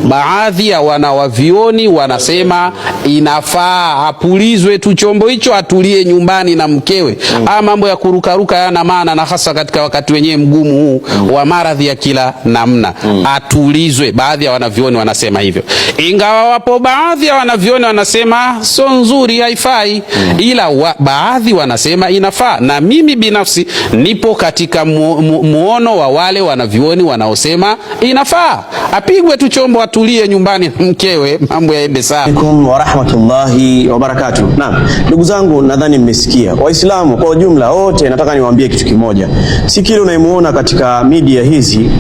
Baadhi ya wanawavioni wanasema inafaa apulizwe tu chombo hicho, atulie nyumbani na mkewe. Mambo ya kurukaruka yana maana, na hasa katika wakati wenyewe mgumu huu wa maradhi ya kila namna. Atulizwe. Baadhi ya wanavioni wanasema hivyo, ingawa wapo baadhi ya wanavioni wanasema sio nzuri, haifai, ila baadhi wanasema inafaa. Na mimi binafsi nipo katika muono wa wale wanavioni wanaosema inafaa, apigwe tu chombo, atulie nyumbani na mkewe, mambo yaende sawa. Assalamu wa rahmatullahi wa barakatuh. Naam, ndugu zangu, nadhani mmesikia. Waislamu kwa ujumla wote, nataka niwaambie kitu kimoja. Si kile unayemuona katika media hizi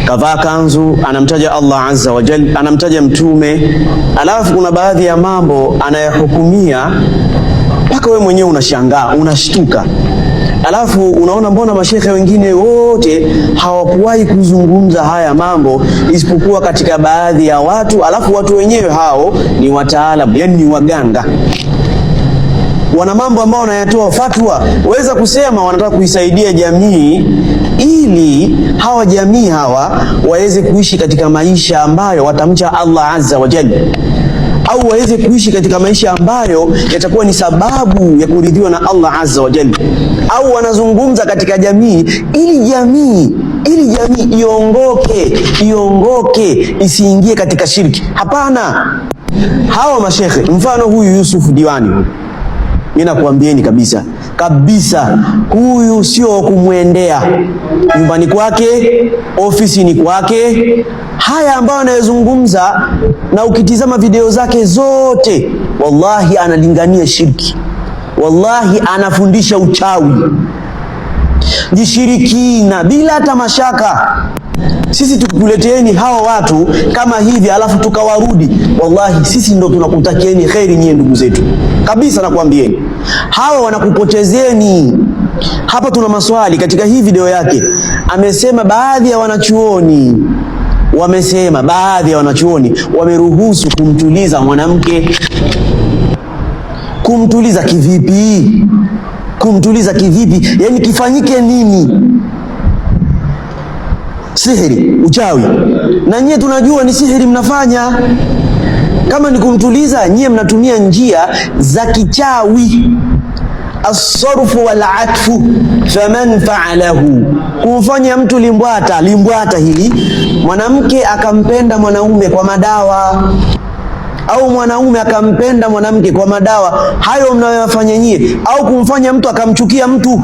kavaa kanzu, anamtaja Allah azza wa jalla, anamtaja mtume, alafu kuna baadhi ya mambo anayahukumia mpaka wewe mwenyewe unashangaa, unashtuka. Alafu unaona mbona mashekhe wengine wote hawakuwahi kuzungumza haya mambo isipokuwa katika baadhi ya watu, alafu watu wenyewe hao ni wataalamu, yani ni waganga. Wana mambo ambao wanayatoa fatwa, waweza kusema wanataka kuisaidia jamii ili hawa jamii hawa waweze kuishi katika maisha ambayo watamcha Allah azza wa jalla, au waweze kuishi katika maisha ambayo yatakuwa ni sababu ya kuridhiwa na Allah azza wa jalla, au wanazungumza katika jamii ili jamii iongoke isiingie katika shirki. Hapana, hawa mashekhe, mfano huyu Yusuf Diwani, mimi nakuambieni kabisa huyu sio kumwendea nyumbani kwake, ofisini kwake. Haya ambayo anayezungumza, na ukitizama video zake zote, wallahi analingania shirki, wallahi anafundisha uchawi, jishirikina bila hata mashaka. Sisi tukuleteeni hawa watu kama hivi alafu tukawarudi, wallahi sisi ndo tunakutakieni khairi nyie ndugu zetu kabisa. Nakwambieni hawa wanakupotezeni. Hapa tuna maswali katika hii video yake. Amesema baadhi ya wanachuoni wameruhusu kumtuliza mwanamke. Kumtuliza kivipi? Yani kifanyike nini? Sihiri, uchawi. Na nyie tunajua ni sihiri mnafanya. Kama ni kumtuliza, nyie mnatumia njia za kichawi. As-sarfu wal atfu faman fa'alahu, kumfanya mtu limbwata hili, mwanamke akampenda mwanaume kwa madawa, au mwanaume akampenda mwanamke kwa madawa. Hayo mnayofanya nyie, au kumfanya mtu akamchukia mtu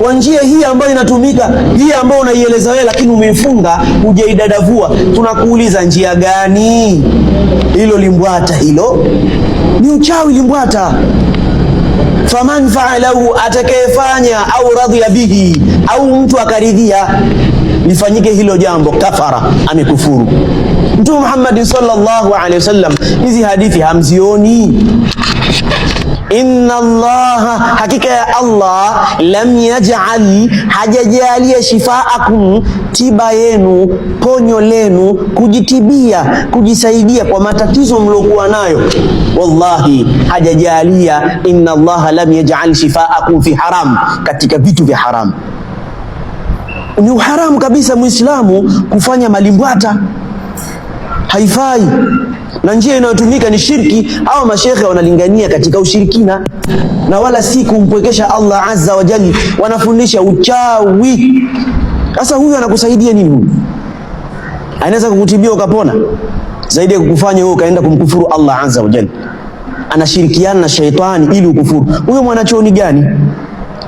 kwa njia hii ambayo inatumika, hii ambayo unaieleza wewe lakini umeifunga, hujaidadavua. Tunakuuliza njia gani? Hilo limbwata, hilo ni uchawi. Limbwata, faman fa'alahu, atakayefanya, au radhiya bihi, au mtu akaridhia lifanyike hilo jambo, kafara, amekufuru. Mtume Muhammad sallallahu alaihi wasallam, hizi hadithi hamzioni? Inna Allaha, hakika ya Allah, lam yaj'al, hajajalia, shifaakum, tiba yenu, ponyo lenu, kujitibia, kujisaidia kwa matatizo mlokuwa nayo, wallahi hajajalia. Inna Allaha lam yaj'al shifaakum fi haram, katika vitu vya haram. Ni uharamu kabisa Muislamu kufanya malimbwata, haifai. Na njia inayotumika ni shirki. Hao mashekhe wanalingania katika ushirikina, na wala si kumpwekesha Allah azza wa jalla, wanafundisha uchawi. Sasa huyu anakusaidia nini? Huyu anaweza kukutibia ukapona, zaidi ya kukufanya wewe ukaenda kumkufuru Allah azza wa jalla. Anashirikiana na shaitani ili ukufuru. Huyo mwanachuoni gani?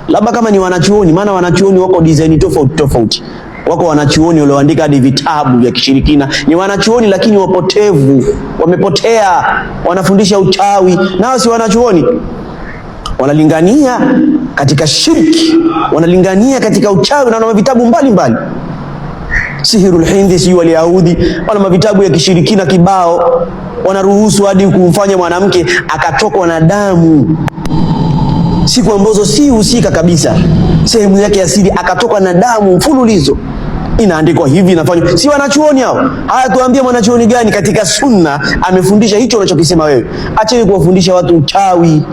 Labda kama ni wanachuoni, maana wanachuoni wako design tofauti. Wako wanachuoni walioandika hadi vitabu vya kishirikina, ni wanachuoni lakini wapotevu, wamepotea, wanafundisha uchawi. Nao si wanachuoni, wanalingania katika shirki, wanalingania katika uchawi, na wana vitabu mbalimbali. Sihirul Hindi, si Wayahudi wana vitabu ya kishirikina kibao. Wanaruhusu hadi kumfanya mwanamke akatokwa na damu siku ambazo si husika kabisa, sehemu yake ya siri, akatoka na damu mfululizo. Inaandikwa hivi, inafanywa. Si wanachuoni hao? Haya, tuambie mwanachuoni gani katika sunna amefundisha hicho unachokisema wewe? Acheni kuwafundisha watu uchawi.